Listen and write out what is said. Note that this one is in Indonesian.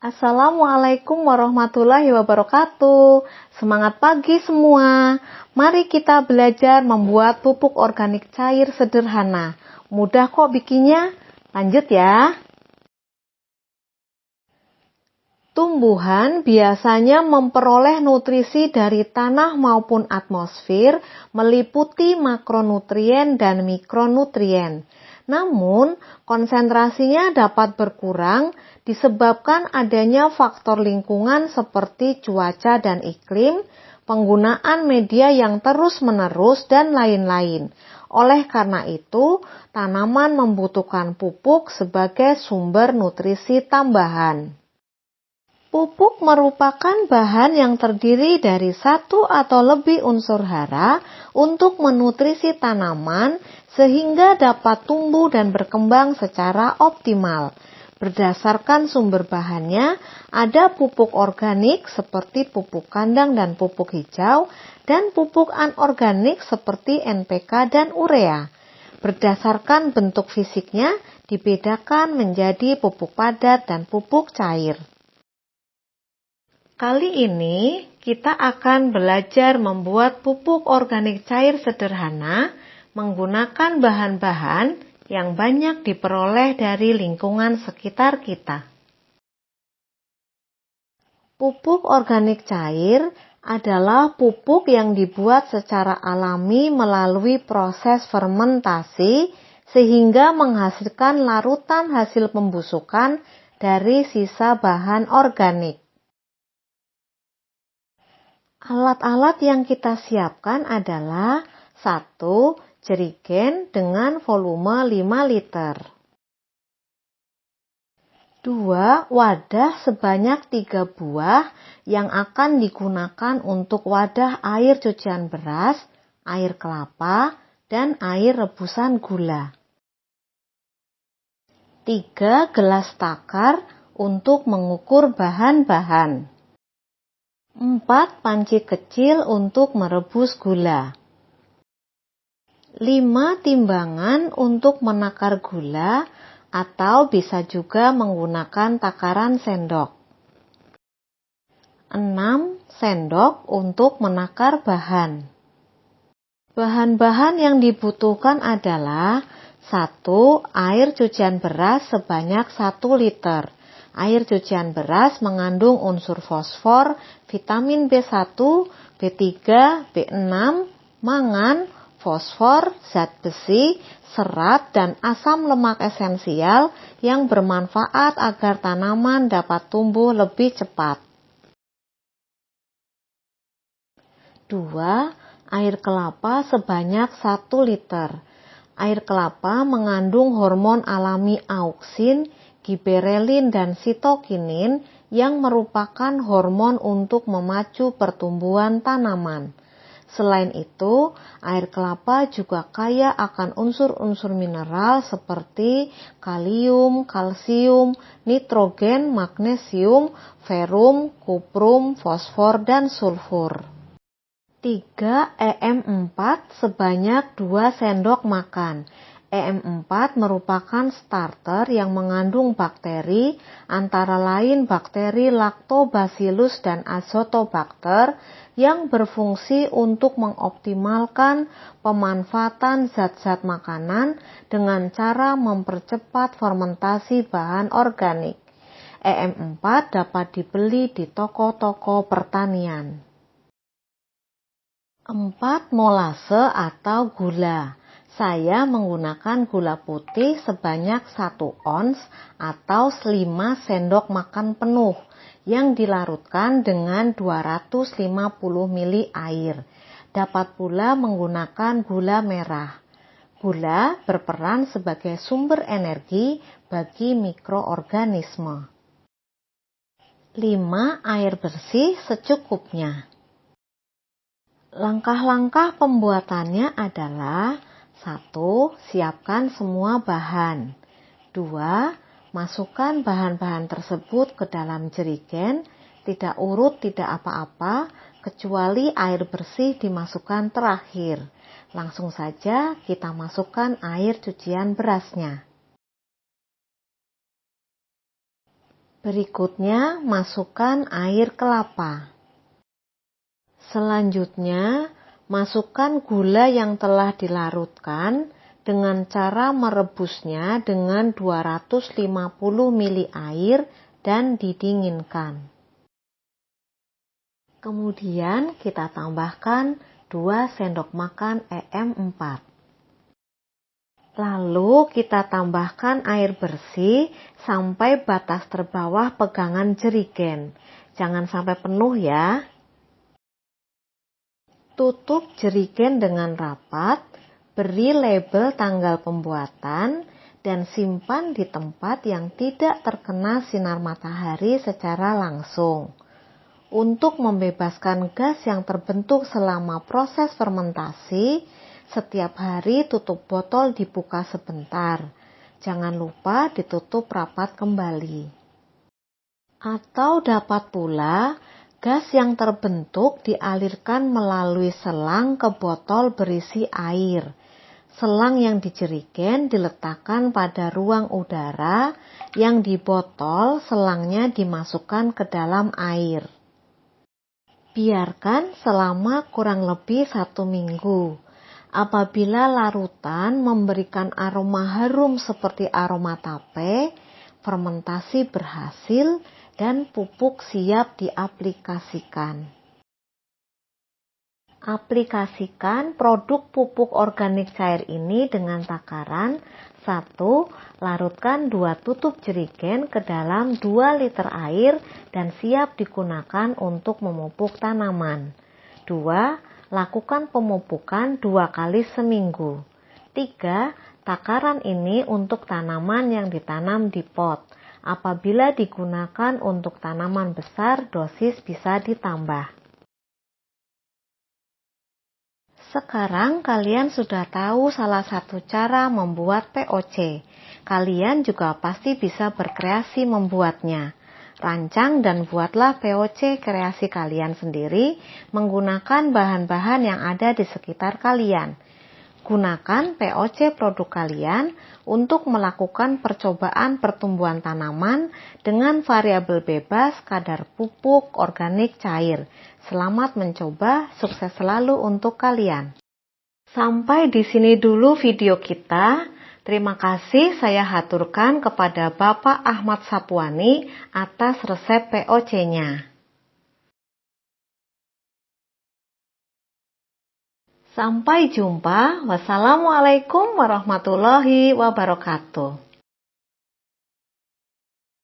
Assalamualaikum warahmatullahi wabarakatuh. Semangat pagi semua. Mari kita belajar membuat pupuk organik cair sederhana. Mudah kok bikinnya. Lanjut ya. Tumbuhan biasanya memperoleh nutrisi dari tanah maupun atmosfer, meliputi makronutrien dan mikronutrien. Namun, konsentrasinya dapat berkurang disebabkan adanya faktor lingkungan seperti cuaca dan iklim, penggunaan media yang terus-menerus, dan lain-lain. Oleh karena itu, tanaman membutuhkan pupuk sebagai sumber nutrisi tambahan. Pupuk merupakan bahan yang terdiri dari satu atau lebih unsur hara untuk menutrisi tanaman sehingga dapat tumbuh dan berkembang secara optimal. Berdasarkan sumber bahannya, ada pupuk organik seperti pupuk kandang dan pupuk hijau, dan pupuk anorganik seperti NPK dan urea. Berdasarkan bentuk fisiknya, dibedakan menjadi pupuk padat dan pupuk cair. Kali ini kita akan belajar membuat pupuk organik cair sederhana menggunakan bahan-bahan yang banyak diperoleh dari lingkungan sekitar kita. Pupuk organik cair adalah pupuk yang dibuat secara alami melalui proses fermentasi sehingga menghasilkan larutan hasil pembusukan dari sisa bahan organik. Alat-alat yang kita siapkan adalah 1. Jerigen dengan volume 5 liter. 2. Wadah sebanyak 3 buah yang akan digunakan untuk wadah air cucian beras, air kelapa, dan air rebusan gula. 3 gelas takar untuk mengukur bahan-bahan. 4 panci kecil untuk merebus gula. 5 timbangan untuk menakar gula atau bisa juga menggunakan takaran sendok. 6 sendok untuk menakar bahan. Bahan-bahan yang dibutuhkan adalah 1 air cucian beras sebanyak 1 liter. Air cucian beras mengandung unsur fosfor, vitamin B1, B3, B6, mangan, fosfor, zat besi, serat, dan asam lemak esensial yang bermanfaat agar tanaman dapat tumbuh lebih cepat. 2. Air kelapa sebanyak 1 liter. Air kelapa mengandung hormon alami auksin, giberelin, dan sitokinin yang merupakan hormon untuk memacu pertumbuhan tanaman. Selain itu, air kelapa juga kaya akan unsur-unsur mineral seperti kalium, kalsium, nitrogen, magnesium, ferum, kuprum, fosfor, dan sulfur. 3. EM4 sebanyak 2 sendok makan. EM4 merupakan starter yang mengandung bakteri, antara lain bakteri Lactobacillus dan Azotobacter, yang berfungsi untuk mengoptimalkan pemanfaatan zat-zat makanan dengan cara mempercepat fermentasi bahan organik. EM4 dapat dibeli di toko-toko pertanian. 4. Molase atau gula. Saya menggunakan gula putih sebanyak 1 ons atau 5 sendok makan penuh yang dilarutkan dengan 250 ml air. Dapat pula menggunakan gula merah. Gula berperan sebagai sumber energi bagi mikroorganisme. 5. Air bersih secukupnya. Langkah-langkah pembuatannya adalah 1. Siapkan semua bahan. 2. Masukkan bahan-bahan tersebut ke dalam jerigen, tidak urut, tidak apa-apa, kecuali air bersih dimasukkan terakhir. Langsung saja kita masukkan air cucian berasnya. Berikutnya, masukkan air kelapa. Selanjutnya, masukkan gula yang telah dilarutkan dengan cara merebusnya dengan 250 ml air dan didinginkan. Kemudian kita tambahkan 2 sendok makan EM4. Lalu kita tambahkan air bersih sampai batas terbawah pegangan jerigen. Jangan sampai penuh ya. Tutup jerigen dengan rapat, beri label tanggal pembuatan, dan simpan di tempat yang tidak terkena sinar matahari secara langsung. Untuk membebaskan gas yang terbentuk selama proses fermentasi, setiap hari tutup botol dibuka sebentar. Jangan lupa ditutup rapat kembali. Atau dapat pula, gas yang terbentuk dialirkan melalui selang ke botol berisi air. Selang yang dijerigen diletakkan pada ruang udara, yang di botol selangnya dimasukkan ke dalam air. Biarkan selama kurang lebih 1 minggu. Apabila larutan memberikan aroma harum seperti aroma tape, fermentasi berhasil dan pupuk siap diaplikasikan. Aplikasikan produk pupuk organik cair ini dengan takaran: 1. Larutkan 2 tutup jerigen ke dalam 2 liter air dan siap digunakan untuk memupuk tanaman. 2. Lakukan pemupukan 2 kali seminggu. 3. Takaran ini untuk tanaman yang ditanam di pot. Apabila digunakan untuk tanaman besar, dosis bisa ditambah. Sekarang kalian sudah tahu salah satu cara membuat POC. Kalian juga pasti bisa berkreasi membuatnya. Rancang dan buatlah POC kreasi kalian sendiri menggunakan bahan-bahan yang ada di sekitar kalian. Gunakan POC produk kalian untuk melakukan percobaan pertumbuhan tanaman dengan variabel bebas kadar pupuk organik cair. Selamat mencoba, sukses selalu untuk kalian. Sampai di sini dulu video kita. Terima kasih saya haturkan kepada Bapak Ahmad Sapwani atas resep POC-nya. Sampai jumpa. Wassalamualaikum warahmatullahi wabarakatuh.